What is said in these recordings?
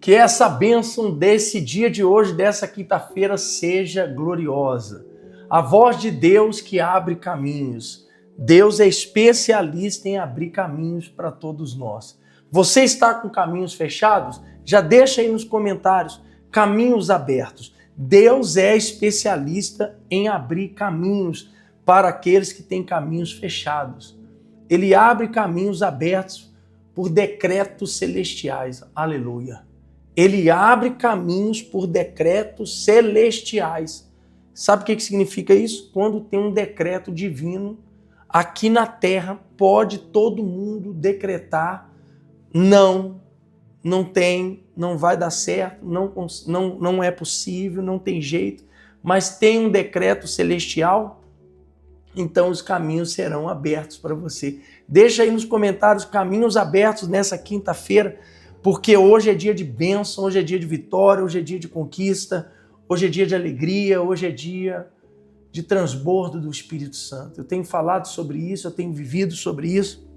Que essa bênção desse dia de hoje, dessa quinta-feira, seja gloriosa. A voz de Deus que abre caminhos. Deus é especialista em abrir caminhos para todos nós. Você está com caminhos fechados? Já deixa aí nos comentários, caminhos abertos. Deus é especialista em abrir caminhos para aqueles que têm caminhos fechados. Ele abre caminhos abertos por decretos celestiais. Aleluia. Ele abre caminhos por decretos celestiais. Sabe o que significa isso? Quando tem um decreto divino, aqui na terra pode todo mundo decretar não tem, não vai dar certo, não é possível, não tem jeito, mas tem um decreto celestial, então os caminhos serão abertos para você. Deixa aí nos comentários caminhos abertos nessa quinta-feira, porque hoje é dia de bênção, hoje é dia de vitória, hoje é dia de conquista, hoje é dia de alegria, hoje é dia de transbordo do Espírito Santo. Eu tenho falado sobre isso, eu tenho vivido sobre isso.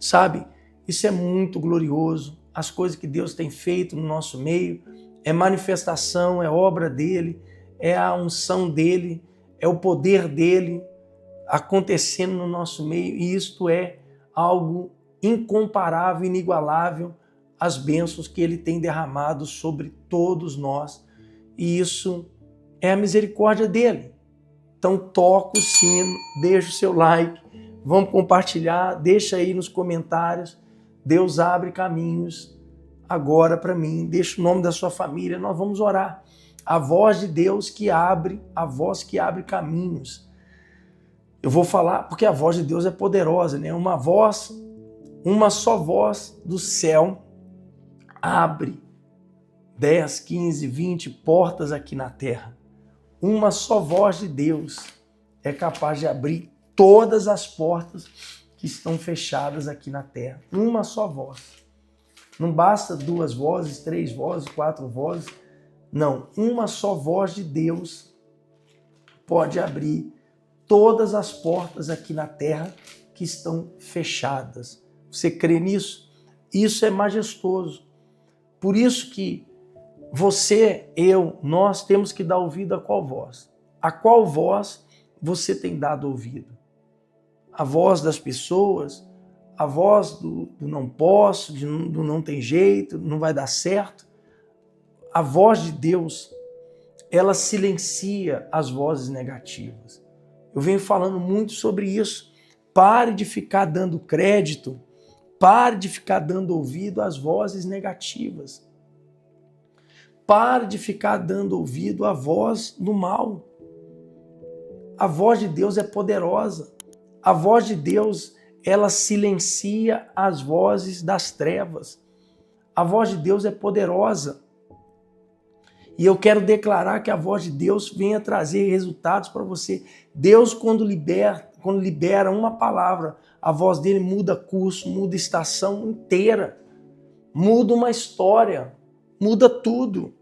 Sabe, isso é muito glorioso. As coisas que Deus tem feito no nosso meio é manifestação, é obra dele, é a unção dele, é o poder dele acontecendo no nosso meio, e isto é algo incomparável, inigualável, as bênçãos que ele tem derramado sobre todos nós, e isso é a misericórdia dele. Então toca o sino, deixa o seu like, vamos compartilhar, deixa aí nos comentários. Deus abre caminhos agora para mim, deixa o nome da sua família, nós vamos orar. A voz de Deus que abre, a voz que abre caminhos. Eu vou falar porque a voz de Deus é poderosa, né? Uma voz, uma só voz do céu abre 10, 15, 20 portas aqui na terra. Uma só voz de Deus é capaz de abrir todas as portas que estão fechadas aqui na terra. Uma só voz. Não basta 2 vozes, 3 vozes, 4 vozes. Não, uma só voz de Deus pode abrir todas as portas aqui na terra que estão fechadas. Você crê nisso? Isso é majestoso. Por isso que você, eu, nós temos que dar ouvido a qual voz? A qual voz você tem dado ouvido? A voz das pessoas, a voz do não posso, do não tem jeito, não vai dar certo. A voz de Deus, ela silencia as vozes negativas. Eu venho falando muito sobre isso. Pare de ficar dando crédito, pare de ficar dando ouvido às vozes negativas. Pare de ficar dando ouvido à voz do mal. A voz de Deus é poderosa. A voz de Deus, ela silencia as vozes das trevas. A voz de Deus é poderosa. E eu quero declarar que a voz de Deus venha trazer resultados para você. Deus, quando libera uma palavra, a voz dele muda curso, muda estação inteira. Muda uma história. Muda tudo.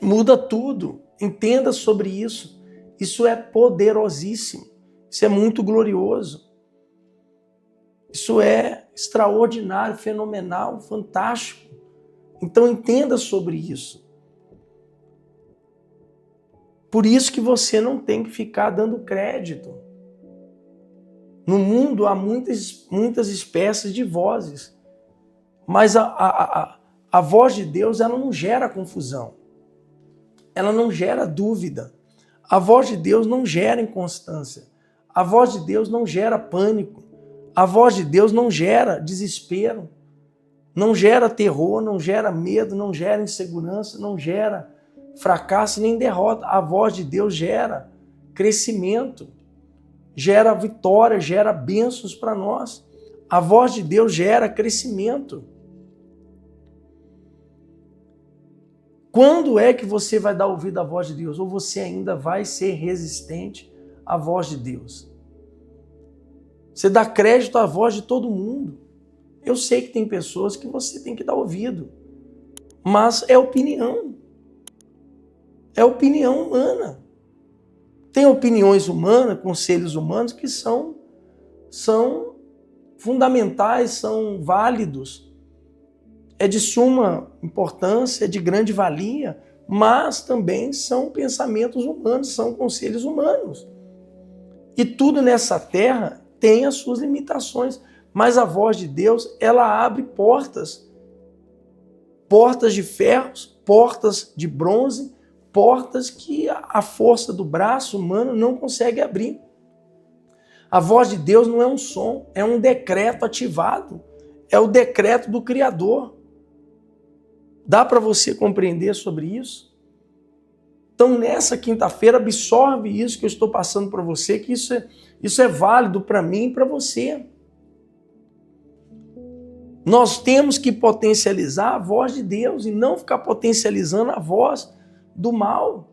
Muda tudo. Entenda sobre isso. Isso é poderosíssimo. Isso é muito glorioso. Isso é extraordinário, fenomenal, fantástico. Então entenda sobre isso. Por isso que você não tem que ficar dando crédito. No mundo há muitas espécies de vozes. Mas a voz de Deus, ela não gera confusão. Ela não gera dúvida. A voz de Deus não gera inconstância. A voz de Deus não gera pânico. A voz de Deus não gera desespero. Não gera terror, não gera medo, não gera insegurança, não gera fracasso nem derrota. A voz de Deus gera crescimento, gera vitória, gera bênçãos para nós. A voz de Deus gera crescimento. Quando é que você vai dar ouvido à voz de Deus? Ou você ainda vai ser resistente à voz de Deus? Você dá crédito à voz de todo mundo. Eu sei que tem pessoas que você tem que dar ouvido, mas é opinião. É opinião humana. Tem opiniões humanas, conselhos humanos que são fundamentais, são válidos. é de suma importância, é de grande valia, mas também são pensamentos humanos, são conselhos humanos. E tudo nessa terra tem as suas limitações, mas a voz de Deus, ela abre portas. Portas de ferros, portas de bronze, portas que a força do braço humano não consegue abrir. A voz de Deus não é um som, é um decreto ativado. É o decreto do Criador. Dá para você compreender sobre isso? Então, nessa quinta-feira, absorve isso que eu estou passando para você, que isso é válido para mim e para você. Nós temos que potencializar a voz de Deus e não ficar potencializando a voz do mal.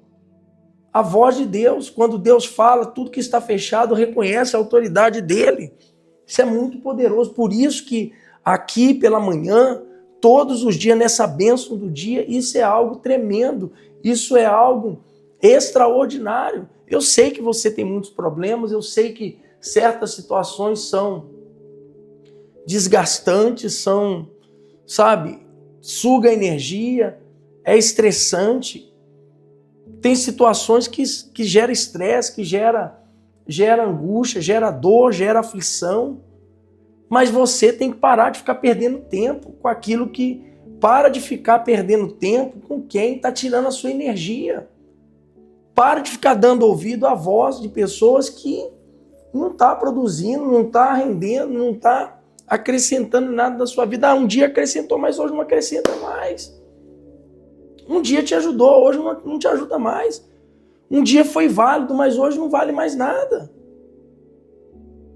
A voz de Deus, quando Deus fala, tudo que está fechado reconhece a autoridade dele. Isso é muito poderoso. Por isso que aqui pela manhã, todos os dias, nessa bênção do dia, isso é algo tremendo. Isso é algo extraordinário. Eu sei que você tem muitos problemas, eu sei que certas situações são desgastantes, são, suga energia, é estressante. Tem situações que gera estresse, que gera angústia, gera dor, gera aflição. Mas você tem que parar de ficar perdendo tempo com aquilo que... Para de ficar perdendo tempo com quem está tirando a sua energia. Para de ficar dando ouvido à voz de pessoas que não está produzindo, não está rendendo, não está acrescentando nada na sua vida. Um dia acrescentou, mas hoje não acrescenta mais. Um dia te ajudou, hoje não te ajuda mais. Um dia foi válido, mas hoje não vale mais nada.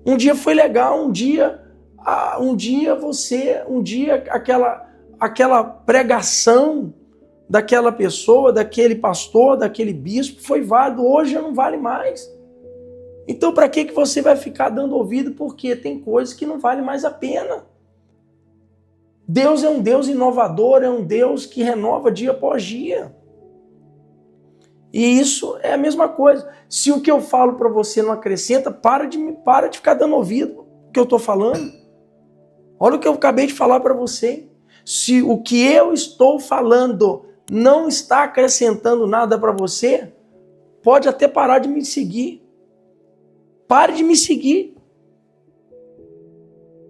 Um dia foi legal, um dia aquela pregação daquela pessoa, daquele pastor, daquele bispo foi válido, hoje já não vale mais. Então para que você vai ficar dando ouvido? Porque tem coisas que não valem mais a pena. Deus é um Deus inovador, é um Deus que renova dia após dia. E isso é a mesma coisa. Se o que eu falo para você não acrescenta, para de ficar dando ouvido ao que eu estou falando. Olha o que eu acabei de falar para você. Se o que eu estou falando não está acrescentando nada para você, pode até parar de me seguir. Pare de me seguir.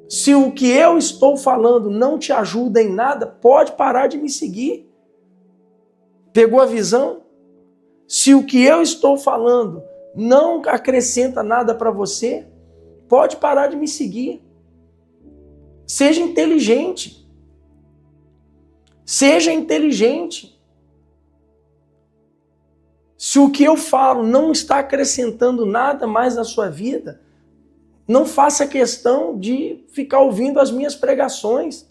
Se o que eu estou falando não te ajuda em nada, pode parar de me seguir. Pegou a visão? Se o que eu estou falando não acrescenta nada para você, pode parar de me seguir. Seja inteligente. Seja inteligente. Se o que eu falo não está acrescentando nada mais na sua vida, não faça questão de ficar ouvindo as minhas pregações.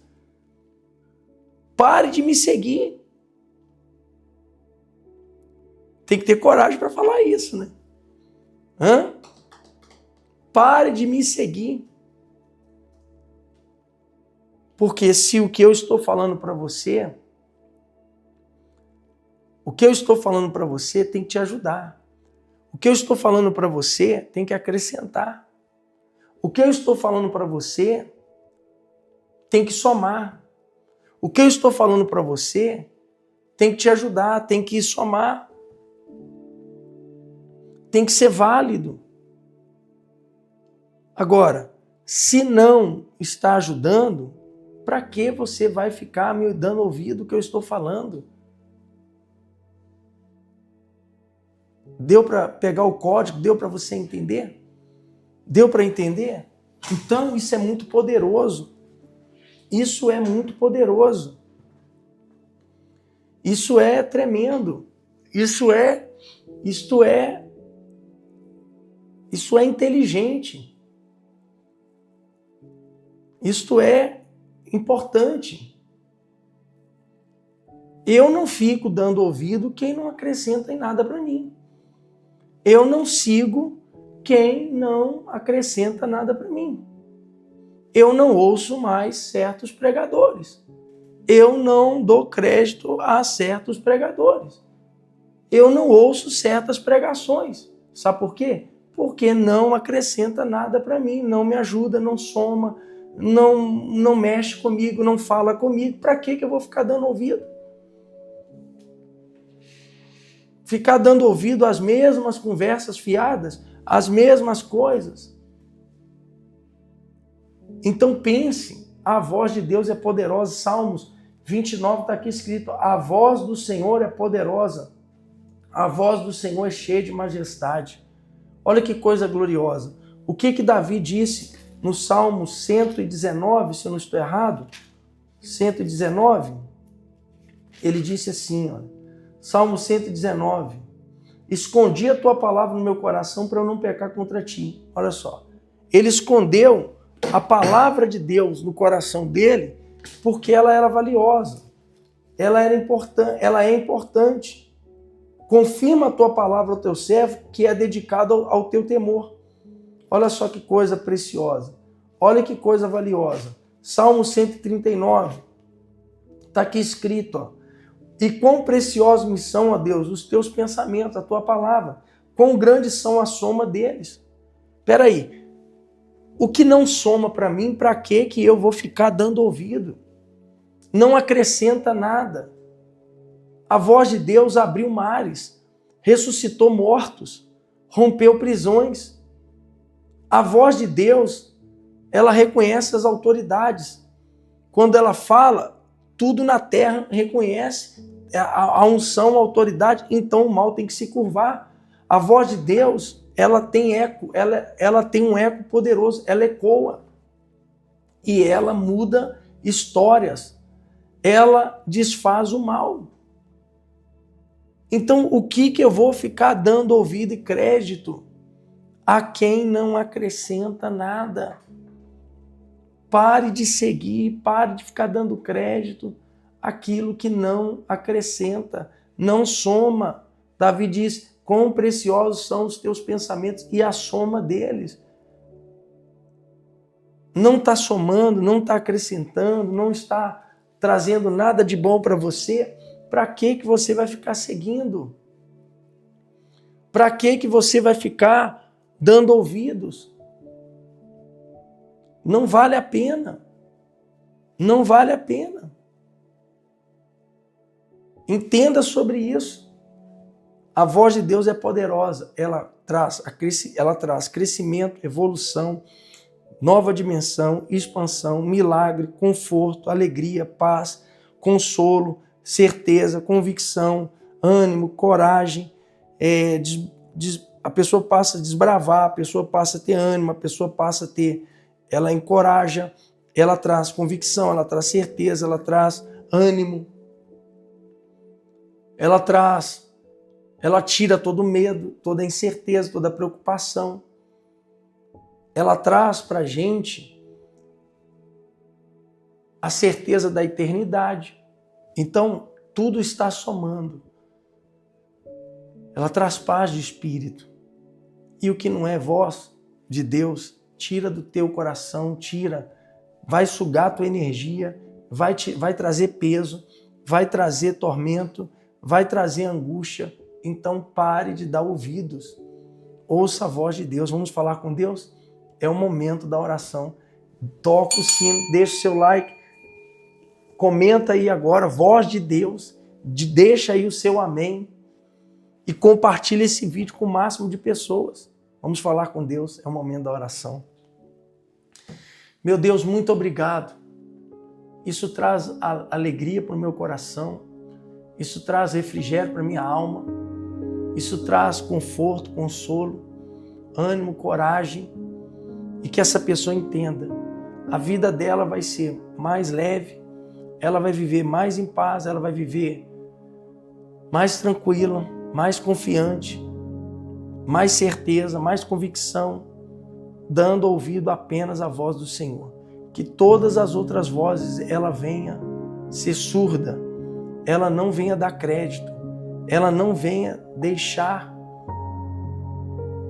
Pare de me seguir. Tem que ter coragem para falar isso, né? Pare de me seguir. Porque se o que eu estou falando para você, tem que te ajudar. O que eu estou falando para você tem que acrescentar. O que eu estou falando para você tem que somar. O que eu estou falando para você tem que te ajudar, tem que somar. Tem que ser válido. Agora, se não está ajudando, para que você vai ficar me dando ouvido o que eu estou falando? Deu para pegar o código? Deu para você entender? Deu para entender? Então isso é muito poderoso. Isso é muito poderoso. Isso é tremendo. Isso é inteligente. Isto é importante. Eu não fico dando ouvido quem não acrescenta em nada para mim. Eu não sigo quem não acrescenta nada para mim. Eu não ouço mais certos pregadores. Eu não dou crédito a certos pregadores. Eu não ouço certas pregações. Sabe por quê? Porque não acrescenta nada para mim, não me ajuda, não soma, não mexe comigo, não fala comigo. Para que eu vou ficar dando ouvido? Ficar dando ouvido às mesmas conversas fiadas, às mesmas coisas. Então pense, a voz de Deus é poderosa. Salmos 29 está aqui escrito: a voz do Senhor é poderosa, a voz do Senhor é cheia de majestade. Olha que coisa gloriosa. O que Davi disse no Salmo 119, se eu não estou errado? 119, ele disse assim, olha, Salmo 119, escondi a tua palavra no meu coração para eu não pecar contra ti. Olha só, ele escondeu a palavra de Deus no coração dele porque ela era valiosa, ela é importante. Confirma a tua palavra ao teu servo, que é dedicado ao teu temor. Olha só que coisa preciosa, olha que coisa valiosa. Salmo 139, está aqui escrito, ó, e quão preciosos me são, ó Deus, os teus pensamentos, a tua palavra, quão grandes são a soma deles. Espera aí, o que não soma para mim, para que eu vou ficar dando ouvido? Não acrescenta nada. A voz de Deus abriu mares, ressuscitou mortos, rompeu prisões. A voz de Deus, ela reconhece as autoridades. Quando ela fala, tudo na terra reconhece a unção, a autoridade, então o mal tem que se curvar. A voz de Deus, ela tem eco, ela tem um eco poderoso, ela ecoa. E ela muda histórias, ela desfaz o mal. Então, o que eu vou ficar dando ouvido e crédito a quem não acrescenta nada? Pare de seguir, pare de ficar dando crédito àquilo que não acrescenta, não soma. Davi diz, quão preciosos são os teus pensamentos e a soma deles. Não está somando, não está acrescentando, não está trazendo nada de bom para você. Para que você vai ficar seguindo? Para que você vai ficar dando ouvidos? Não vale a pena. Não vale a pena. Entenda sobre isso. A voz de Deus é poderosa. Ela traz crescimento, evolução, nova dimensão, expansão, milagre, conforto, alegria, paz, consolo, certeza, convicção, ânimo, coragem. A pessoa passa a desbravar, a pessoa passa a ter ânimo, a pessoa passa a ter... Ela encoraja, ela traz convicção, ela traz certeza, ela traz ânimo. Ela tira todo o medo, toda a incerteza, toda a preocupação. Ela traz para a gente a certeza da eternidade. Então, tudo está somando. Ela traz paz de espírito. E o que não é voz de Deus, tira do teu coração, vai sugar a tua energia, vai trazer peso, vai trazer tormento, vai trazer angústia. Então pare de dar ouvidos. Ouça a voz de Deus. Vamos falar com Deus? É o momento da oração. Toca o sino, deixa o seu like, comenta aí agora, voz de Deus, deixa aí o seu amém e compartilha esse vídeo com o máximo de pessoas. Vamos falar com Deus, é o momento da oração. Meu Deus, muito obrigado. Isso traz alegria para o meu coração, isso traz refrigério para a minha alma, isso traz conforto, consolo, ânimo, coragem, e que essa pessoa entenda, a vida dela vai ser mais leve, ela vai viver mais em paz, ela vai viver mais tranquila, mais confiante, mais certeza, mais convicção, dando ouvido apenas à voz do Senhor. Que todas as outras vozes, ela venha ser surda, ela não venha dar crédito, ela não venha deixar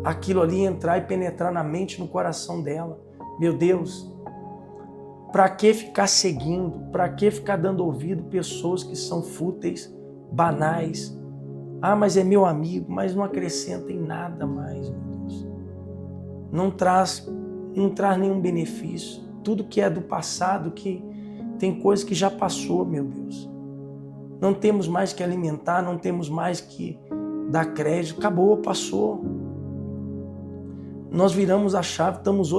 aquilo ali entrar e penetrar na mente, no coração dela. Meu Deus, para que ficar seguindo, para que ficar dando ouvido pessoas que são fúteis, banais? Ah, mas é meu amigo, mas não acrescenta em nada mais, meu Deus. Não traz nenhum benefício. tudo que é do passado, que tem coisa que já passou, meu Deus. Não temos mais que alimentar, não temos mais que dar crédito, acabou, passou. Nós viramos a chave, estamos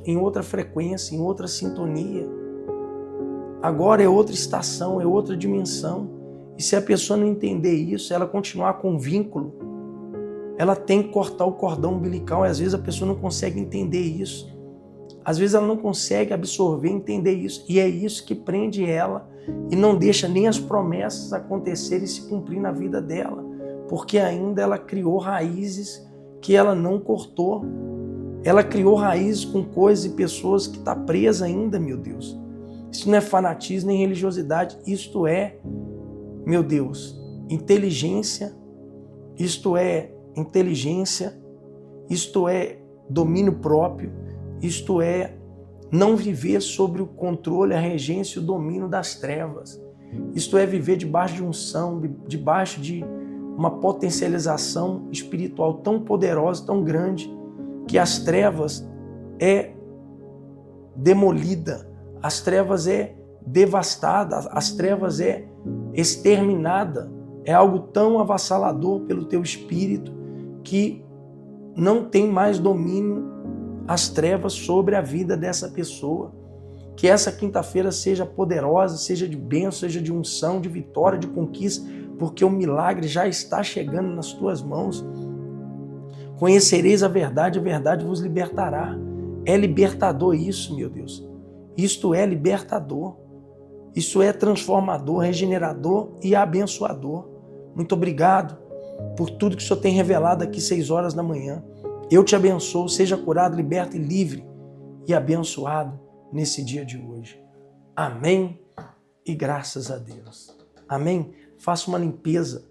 em outra frequência, em outra sintonia. Agora é outra estação, é outra dimensão. E se a pessoa não entender isso, ela continuar com um vínculo, ela tem que cortar o cordão umbilical, e às vezes a pessoa não consegue entender isso. Às vezes ela não consegue absorver, entender isso, e é isso que prende ela e não deixa nem as promessas acontecerem e se cumprir na vida dela, porque ainda ela criou raízes que ela não cortou. Ela criou raízes com coisas e pessoas que está presa ainda, meu Deus. Isso não é fanatismo nem religiosidade, isto é, meu Deus, inteligência, isto é domínio próprio, isto é não viver sobre o controle, a regência e o domínio das trevas. Isto é viver debaixo de unção, debaixo de uma potencialização espiritual tão poderosa, tão grande, que as trevas é demolida, as trevas é devastada, as trevas é exterminada. É algo tão avassalador pelo teu espírito que não tem mais domínio as trevas sobre a vida dessa pessoa. Que essa quinta-feira seja poderosa, seja de bênção, seja de unção, de vitória, de conquista, porque o milagre já está chegando nas tuas mãos. Conhecereis a verdade vos libertará. É libertador isso, meu Deus. Isto é libertador. Isso é transformador, regenerador e abençoador. Muito obrigado por tudo que o Senhor tem revelado aqui 6 horas da manhã. Eu te abençoo, seja curado, liberto e livre e abençoado nesse dia de hoje. Amém e graças a Deus. Amém? Faça uma limpeza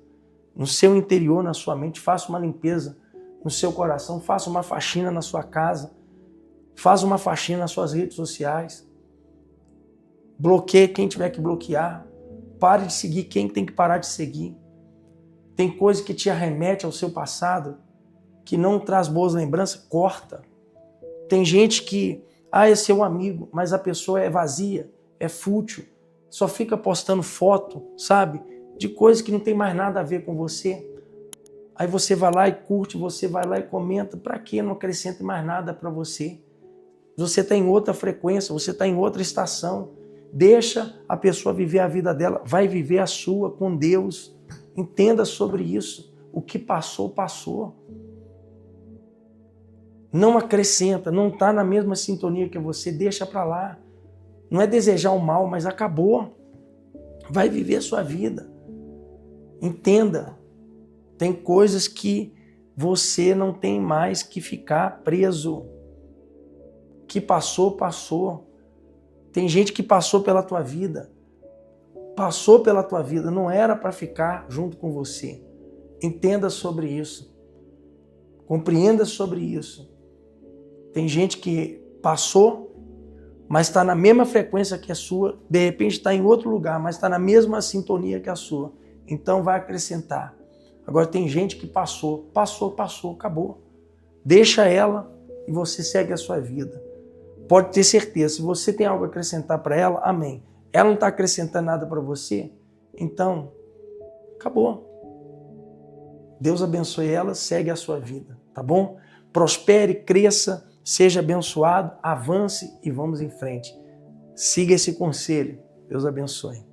no seu interior, na sua mente. Faça uma limpeza no seu coração. Faça uma faxina na sua casa. Faça uma faxina nas suas redes sociais. Bloqueie quem tiver que bloquear. Pare de seguir quem tem que parar de seguir. Tem coisa que te arremete ao seu passado, que não traz boas lembranças, corta. Tem gente que, é seu amigo, mas a pessoa é vazia, é fútil, só fica postando foto, sabe, de coisas que não tem mais nada a ver com você. Aí você vai lá e curte, você vai lá e comenta, para que não acrescenta mais nada para você? Você está em outra frequência, você está em outra estação. Deixa a pessoa viver a vida dela, vai viver a sua com Deus. Entenda sobre isso. O que passou, passou. Não acrescenta, não está na mesma sintonia que você, deixa para lá. Não é desejar o mal, mas acabou. Vai viver a sua vida. Entenda. Tem coisas que você não tem mais que ficar preso. Que passou, passou. Tem gente que passou pela tua vida. Passou pela tua vida, não era para ficar junto com você. Entenda sobre isso. Compreenda sobre isso. Tem gente que passou, mas está na mesma frequência que a sua. De repente está em outro lugar, mas está na mesma sintonia que a sua. Então vai acrescentar. Agora tem gente que passou, acabou. Deixa ela e você segue a sua vida. Pode ter certeza, se você tem algo a acrescentar para ela, amém. Ela não está acrescentando nada para você, então acabou. Deus abençoe ela, segue a sua vida, tá bom? Prospere, cresça, seja abençoado, avance e vamos em frente. Siga esse conselho. Deus abençoe.